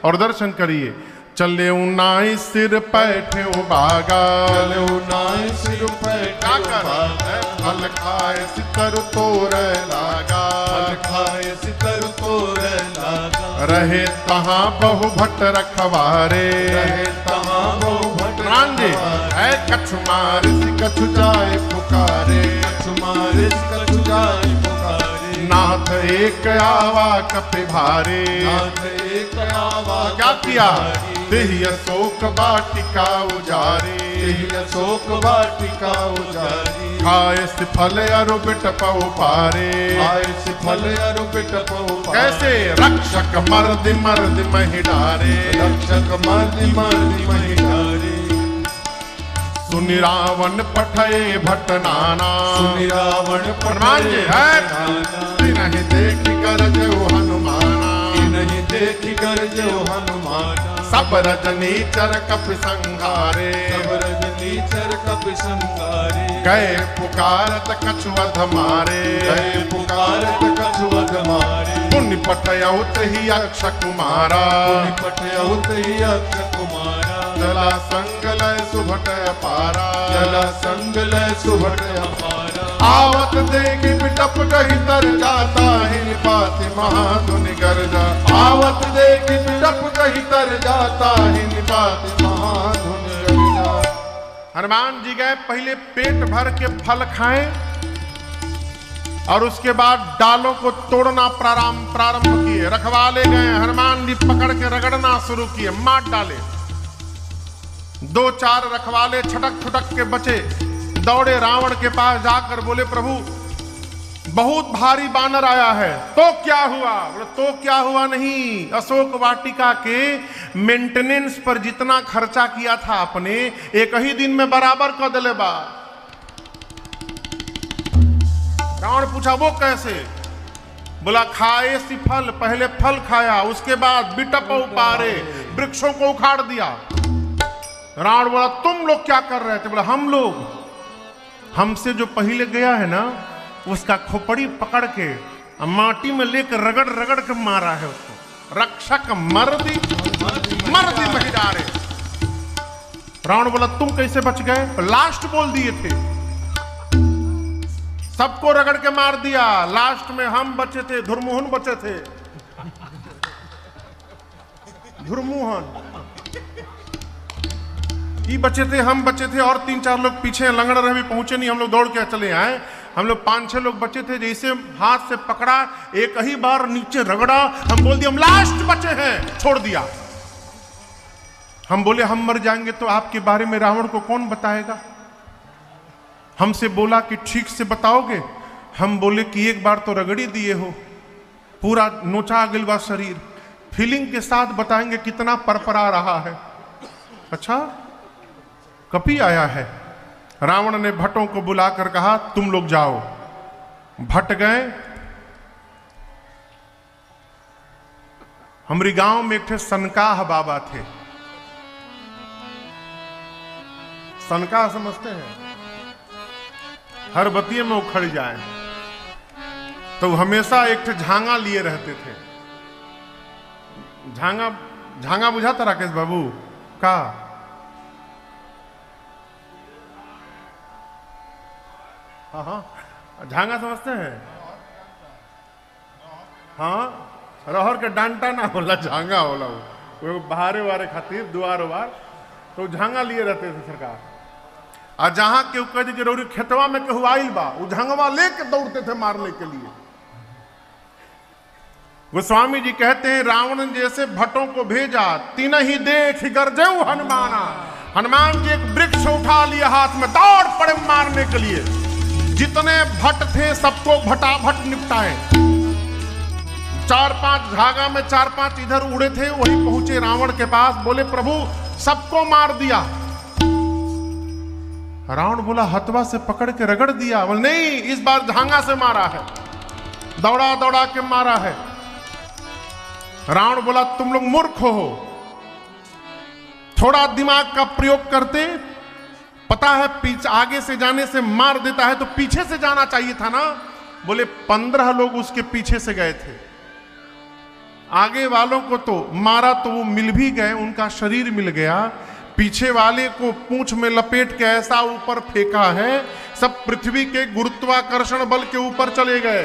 और दर्शन करिए। चले उनाई सिर पैठे बागा, चले उनाई सिर पैठे बागा, फल खाए सितर तोर लागा, फल खाए सितर तोर लागा। रहे तहाँ बहु भट्ट रखवारे, रहे तहाँ बहु भट्ट रांझे है कछु मार कछु जाए पुकारे, कछु मार कछु जाए पुकारे। नाथ एक आवा कपि भारे, नाथ एक आवा क्या किया देहि अशोक वाटिका उजारी, देहि अशोक वाटिका उजारी। खाए फल अरु बिटपउ पारे, खाए फल अरु बिटपउ पारे। कैसे रक्षक मर्द मर्द महि डारे, रक्षक मर्द मर्द महि डारे। सुनि रावण पठये भट्ट नाना, सुनि रावण पठये नहीं देखी गरजउ हनुमाना, नहीं देखी गरजउ हनुमाना। सब रजनीचर कपि संहारे, सब रजनीचर कपि संहारे। गए पुकारत कछु अध मारे, गए पुकारत कछु अध मारे। पुण्य पठयउ तहि अक्ष कुमारा, पुण्य पठयउ तहि अक्ष कुमारा। चला संग लय सुभट अपारा, चला संग लय सुभट अपारा। आवत देखी बिटप कही तर जाता ही निपाति महाधुनि गर्जा, आवत देखी बिटप कही तर जाता ही निपाति महाधुनि गर्जा। हनुमान जी गए, पहले पेट भर के फल खाएं और उसके बाद डालों को तोड़ना प्रारंभ किए। रखवाले गए, हनुमान जी पकड़ के रगड़ना शुरू किए, मार डाले। दो चार रखवाले छटक छुटक के बचे, दौड़े रावण के पास जाकर बोले प्रभु बहुत भारी बानर आया है। तो क्या हुआ? बोले तो क्या हुआ नहीं, अशोक वाटिका के मेंटेनेंस पर जितना खर्चा किया था आपने, एक ही दिन में बराबर कर दिले बा। रावण पूछा वो कैसे? बोला खाए सी फल, पहले फल खाया, उसके बाद बिटप उपारे, वृक्षों को उखाड़ दिया। रावण बोला तुम लोग क्या कर रहे थे? बोला हम लोग, हमसे जो पहले गया है ना उसका खोपड़ी पकड़ के माटी में लेकर रगड़ रगड़ के मारा है उसको। रक्षक मर्दी मर्दी महि डारे। रावण बोला तुम कैसे बच गए? लास्ट बोल दिए थे, सबको रगड़ के मार दिया, लास्ट में हम बचे थे, धुरमुहन बचे थे। धुरमुहन ये बचे थे, हम बचे थे, और 3-4 लोग पीछे लंगड़ रहे, भी पहुंचे नहीं, हम लोग दौड़ के चले आए। हम लोग 5-6 लोग बचे थे, जैसे हाथ से पकड़ा, एक ही बार नीचे रगड़ा, हम बोल दिए हम लास्ट बचे हैं, छोड़ दिया। हम बोले हम मर जाएंगे तो आपके बारे में रावण को कौन बताएगा? हमसे बोला कि ठीक से बताओगे। हम बोले कि एक बार तो रगड़ी दिए हो, पूरा नोचा गिलवा शरीर, फीलिंग के साथ बताएंगे कितना परपरा रहा है। अच्छा कपि आया है। रावण ने भट्टों को बुलाकर कहा तुम लोग जाओ। भट्ट गए। हमारी गांव में एक थे सनकाह बाबा थे। सनकाह समझते हैं? हर बतिये में उखड़ जाए तो हमेशा एक थे झांगा लिए रहते थे। झांगा झांगा बुझाता राकेश बाबू का? हाँ हाँ झांगा समझते हैं? हाँ रहर के डांटा ना होला, झांगा होला वो बहारे वारे खातिर दुआर वार, तो झांगा लिए रहते थे सरकार। और जहां केहू कह के रौरी खेतवा में केहू आइल बा, वो झांगवा लेके दौड़ते थे मारने के लिए। गोस्वामी जी कहते हैं रावण जैसे भट्टों को भेजा, तीन ही देख गरजेऊ हनुमाना। हनुमान जी एक वृक्ष उठा लिया हाथ में, दौड़ पड़े मारने के लिए। जितने भट्ट थे सबको भटाभट निपटाए। 4-5 झागा में 4-5 इधर उड़े थे, वही पहुंचे रावण के पास, बोले प्रभु सबको मार दिया। रावण बोला हथवा से पकड़ के रगड़ दिया। बोले नहीं, इस बार झांगा से मारा है, दौड़ा दौड़ा के मारा है। रावण बोला तुम लोग मूर्ख हो, थोड़ा दिमाग का प्रयोग करते, पता है पीछे आगे से जाने से मार देता है, तो पीछे से जाना चाहिए था ना। बोले 15 लोग उसके पीछे से गए थे आगे वालों को तो मारा तो वो मिल भी गए, उनका शरीर मिल गया, पीछे वाले को पूंछ में लपेट के ऐसा ऊपर फेंका है, सब पृथ्वी के गुरुत्वाकर्षण बल के ऊपर चले गए।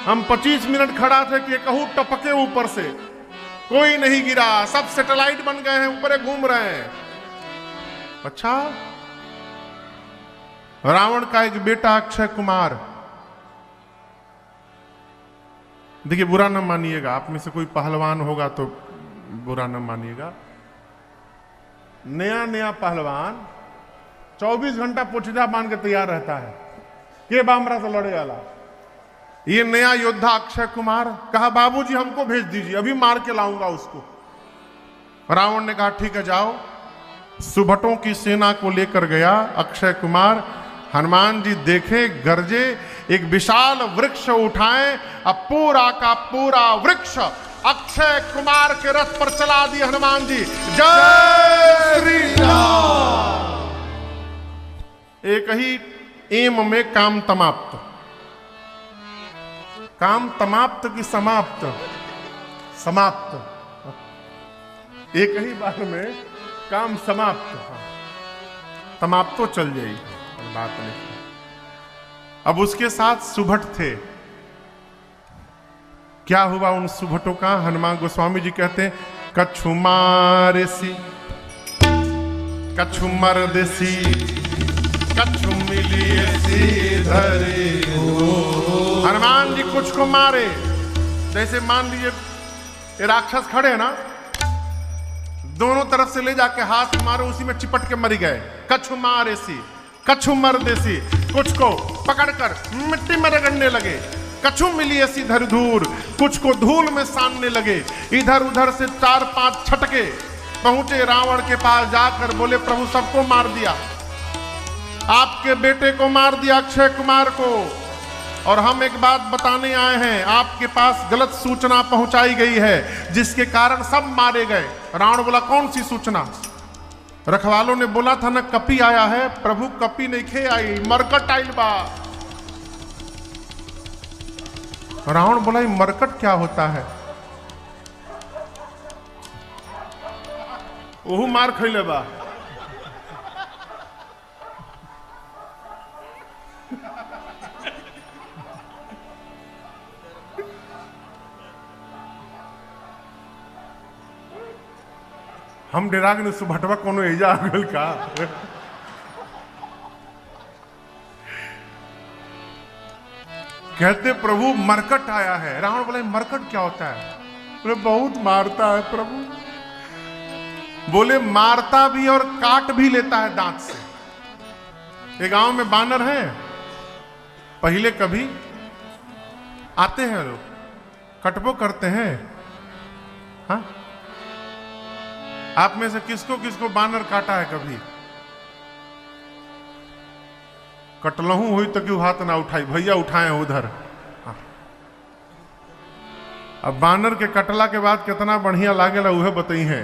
हम 25 मिनट खड़ा थे कि कहूं टपके ऊपर से, कोई नहीं गिरा, सब सैटेलाइट बन गए हैं, ऊपर घूम रहे हैं। अच्छा, रावण का एक बेटा अक्षय कुमार, देखिए बुरा न मानिएगा, आप में से कोई पहलवान होगा तो बुरा न मानिएगा, नया नया पहलवान 24 घंटा पोछिया बांध के तैयार रहता है के बामरा से लड़े वाला। ये नया योद्धा अक्षय कुमार कहा बाबूजी हमको भेज दीजिए, अभी मार के लाऊंगा उसको। रावण ने कहा ठीक है जाओ। सुभटों की सेना को लेकर गया अक्षय कुमार। हनुमान जी देखे, गरजे, एक विशाल वृक्ष उठाए, अब पूरा का पूरा वृक्ष अक्षय कुमार के रथ पर चला दिए हनुमान जी। जय श्री राम। एक ही एम में काम समाप्त, काम समाप्त की समाप्त, समाप्त, एक ही बार में काम समाप्त, समाप्त तो चल जाएगी बात नहीं। अब उसके साथ सुभट थे। क्या हुआ उन सुभटों का? हनुमान गोस्वामी जी कहते हैं कछु मारेसी कछु मरदेसी कछु मिलिएसी धरे। हनुमान जी कुछ को मारे, जैसे मान लीजिए ये राक्षस खड़े हैं ना, दोनों तरफ से ले जाके हाथ मारो, उसी में चिपट के मर गए। कछु मारेसी कछु मरदेसी, कुछ को पकड़कर मिट्टी में रगड़ने लगे। कछु मिली ऐसी धर धूर, कुछ को धूल में सानने लगे। इधर उधर से 4-5 छटके पहुंचे रावण के पास, जाकर बोले प्रभु सबको मार दिया, आपके बेटे को मार दिया अक्षय कुमार को, और हम एक बात बताने आए हैं, आपके पास गलत सूचना पहुंचाई गई है जिसके कारण सब मारे गए। रावण बोला कौन सी सूचना? रखवालों ने बोला था ना कपी आया है। प्रभु कपी नहीं खे आई, मरकट आइल बा। रावण बोला ये मरकट क्या होता है? ओहू मार खैले बा। हम डेरा के सुभटवा कोनो एजा आ गल का। कहते प्रभु मरकट आया है। रावण बोले मरकट क्या होता है? बोले बहुत मारता है प्रभु। बोले मारता भी और काट भी लेता है दांत से। एक गांव में बानर है, पहले कभी आते हैं लोग, कटबो करते हैं। हाँ, आप में से किसको किसको बानर काटा है कभी? कटलहू हुई तो क्यों हाथ ना उठाई? भैया उठाए उधर। हाँ। अब बानर के कटला के बाद कितना बढ़िया लागेला उहे बताई है।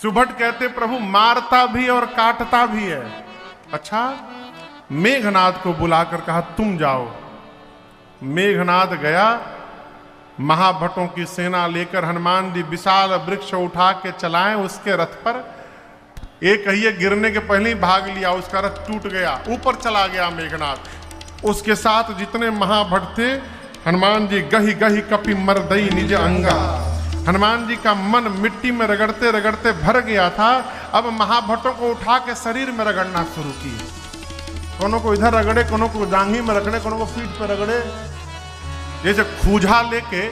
सुभट कहते प्रभु मारता भी और काटता भी है। अच्छा, मेघनाद को बुलाकर कहा तुम जाओ। मेघनाद गया, महाभटों की सेना लेकर हनुमान जी विशाल वृक्ष उठा के चलाए उसके रथ पर। एक कहिए गिरने के पहले ही भाग लिया, उसका रथ टूट गया, ऊपर चला गया मेघनाद। उसके साथ जितने महाभट थे, हनुमान जी गही गही कपि मरदई निज अंगा। हनुमान जी का मन मिट्टी में रगड़ते रगड़ते भर गया था। अब महाभटों को उठा के शरीर में रगड़ना शुरू किए। कोनो को इधर रगड़े, कोनो को जांघी में रगड़े, कोनो को पीठ पर रगड़े। जैसे खूंझा लेके,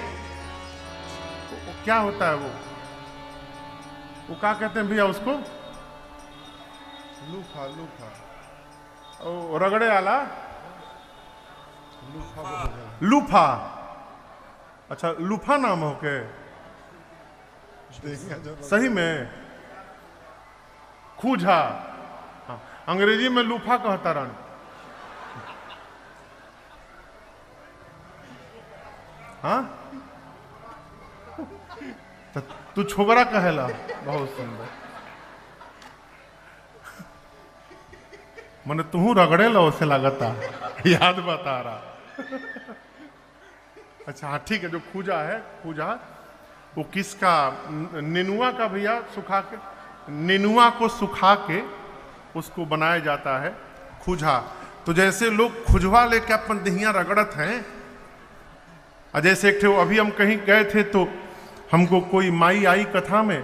क्या होता है वो क्या कहते हैं भैया उसको? लूफा, लूफा, ओ रगड़े वाला लूफा। अच्छा, लूफा नाम हो के सही में खूंझा। हाँ, अंग्रेजी में लूफा कहता रन। हाँ, तो तू छोकरा कहेला। बहुत सुंदर। मने तू रगड़े लो से लगता, याद बता रहा। अच्छा हाँ ठीक है, जो खूजा है, खूजा वो किसका? नेनुआ का भैया, सुखा के, नेनुआ को सुखा के उसको बनाया जाता है खूजा। तो जैसे लोग खुजवा लेके अपन दहिया रगड़त हैं, और जैसे एक थे अभी हम कहीं गए थे तो हमको कोई माई आई कथा में,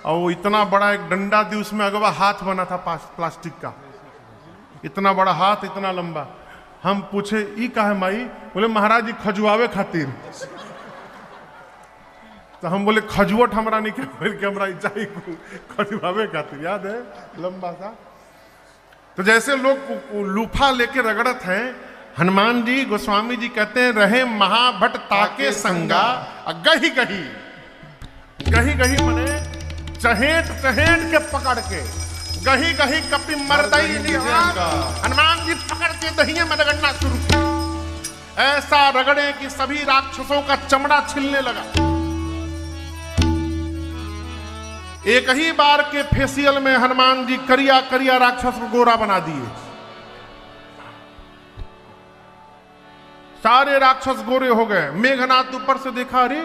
और वो इतना बड़ा एक डंडा दी, उसमें अगवा हाथ बना था प्लास्टिक का, इतना बड़ा हाथ, इतना लंबा। हम पूछे ई का है माई? बोले महाराज जी खजुआवे खातिर। तो हम बोले खजुवट हमरा नहीं के हमरा चाहिए खजुआवे खातिर, याद है लंबा सा। तो जैसे लोग लूफा लेके रगड़त हैं, हनुमान जी गोस्वामी जी कहते हैं रहे महाभट ताके संगा, गही गही गही गही मने चहेट चहेट के पकड़ के, गही गही कपि मरदई हनुमान जी पकड़ के दहिये में रगड़ना शुरू किया। ऐसा रगड़े कि सभी राक्षसों का चमड़ा छिलने लगा। एक ही बार के फेसियल में हनुमान जी करिया करिया राक्षस को गोरा बना दिए। सारे राक्षस गोरे हो गए। मेघनाथ ऊपर से देखा, अरे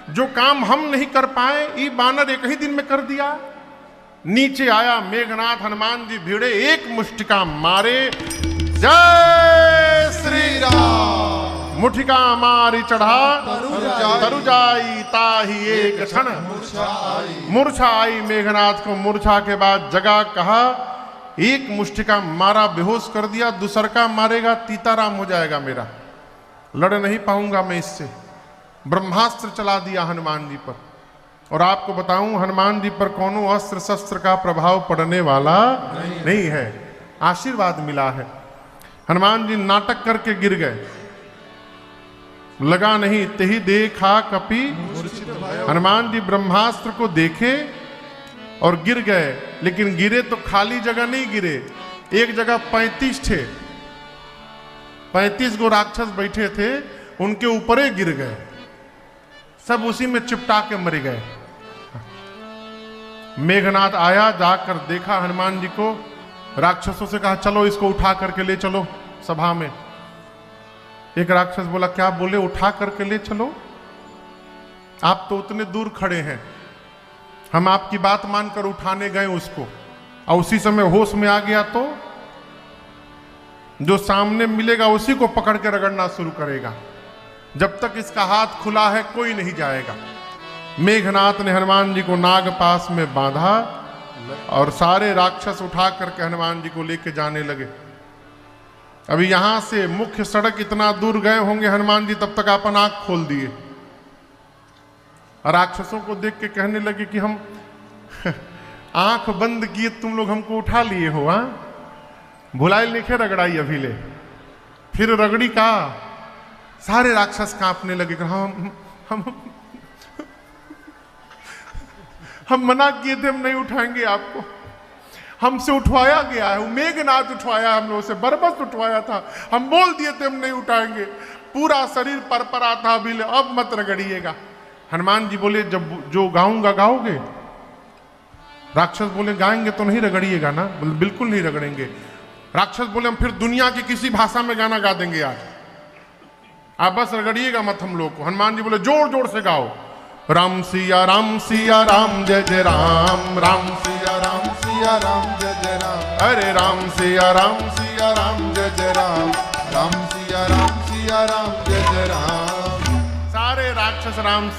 जो काम हम नहीं कर पाए ये बानर एक ही दिन में कर दिया। नीचे आया मेघनाथ, हनुमान जी भिड़े, एक मुष्टिका मारे, जय श्री राम। मुठिका मारी चढ़ा तरु जाई ताही एक क्षण मूर्छा आई। मेघनाथ को मूर्छा के बाद जगा, कहा एक मुष्टिका मारा, बेहोश कर दिया, दूसर का मारेगा तीताराम हो जाएगा मेरा, लड़ नहीं पाऊंगा मैं इससे। ब्रह्मास्त्र चला दिया हनुमान जी पर। और आपको बताऊं हनुमान जी पर कोनो अस्त्र शस्त्र का प्रभाव पड़ने वाला नहीं है, आशीर्वाद मिला है। हनुमान जी नाटक करके गिर गए, लगा नहीं तेही देखा कपि। हनुमान जी ब्रह्मास्त्र को देखे और गिर गए, लेकिन गिरे तो खाली जगह नहीं गिरे, एक जगह 35 थे, 35 गो राक्षस बैठे थे, उनके ऊपर ही गिर गए, सब उसी में चिपटा के मर गए। मेघनाथ आया, जाकर देखा हनुमान जी को, राक्षसों से कहा चलो इसको उठा करके ले चलो सभा में। एक राक्षस बोला, क्या बोले उठा करके ले चलो? आप तो उतने दूर खड़े हैं, हम आपकी बात मानकर उठाने गए उसको, और उसी समय होश में आ गया तो जो सामने मिलेगा उसी को पकड़ के रगड़ना शुरू करेगा। जब तक इसका हाथ खुला है कोई नहीं जाएगा। मेघनाथ ने हनुमान जी को नाग पास में बांधा और सारे राक्षस उठा करके हनुमान जी को लेके जाने लगे। अभी यहां से मुख्य सड़क इतना दूर गए होंगे हनुमान जी, तब तक अपन आंख खोल दिए। राक्षसों को देख के कहने लगे कि हम आंख बंद किए तुम लोग हमको उठा लिए हो, हाँ भुलाई लिखे रगड़ाई अभी ले, फिर रगड़ी का। सारे राक्षस कांपने लगे, हम मना किए थे, हम नहीं उठाएंगे आपको, हमसे उठवाया गया है, मेघनाथ उठवाया, हम लोगों से बरबस उठवाया था, हम बोल दिए थे हम नहीं उठाएंगे, पूरा शरीर परपरा था, अभी अब मत रगड़िएगा। हनुमान जी बोले जब जो गाऊंगा गाओगे? राक्षस बोले गाएंगे तो नहीं रगड़िएगा ना? बोले बिल्कुल नहीं रगड़ेंगे। राक्षस बोले हम फिर दुनिया की किसी भाषा में गाना गा देंगे आज, आप बस रगड़िएगा मत हम लोग को। हनुमान जी बोले जोर जोर से गाओ, राम सिया राम जय जय राम, राम सिया राम जय जय राम, अरे राम सिया राम जय जय राम, राम सिया राम जय जय राम। सारे राक्षस राम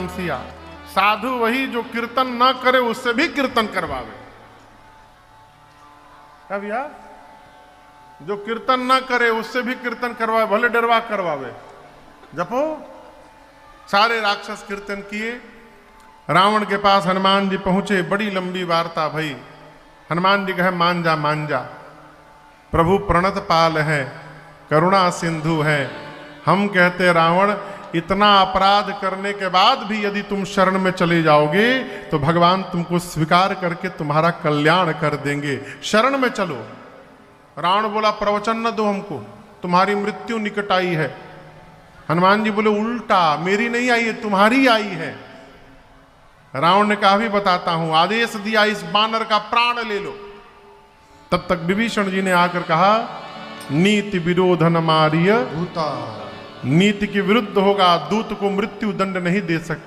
सिया। साधु वही जो कीर्तन न करे उससे भी कीर्तन करवावे। क्या भैया? जो कीर्तन न करे उससे भी कीर्तन करवावे, भले डरवा करवावे। जपो। सारे राक्षस कीर्तन किए। रावण के पास हनुमान जी पहुंचे, बड़ी लंबी वार्ता भई। हनुमान जी कहे मान जा, प्रभु प्रणत पाल है, करुणा सिंधु है। हम कहते रावण इतना अपराध करने के बाद भी यदि तुम शरण में चले जाओगे तो भगवान तुमको स्वीकार करके तुम्हारा कल्याण कर देंगे, शरण में चलो। रावण बोला प्रवचन न दो हमको, तुम्हारी मृत्यु निकट आई है। हनुमान जी बोले उल्टा, मेरी नहीं आई है, तुम्हारी आई है। रावण ने कहा भी बताता हूं, आदेश दिया इस बानर का प्राण ले लो। तब तक विभीषण जी ने आकर कहा नीति विरोधन मारिय भूता, नीति के विरुद्ध होगा, दूत को मृत्यु दंड नहीं दे सकता।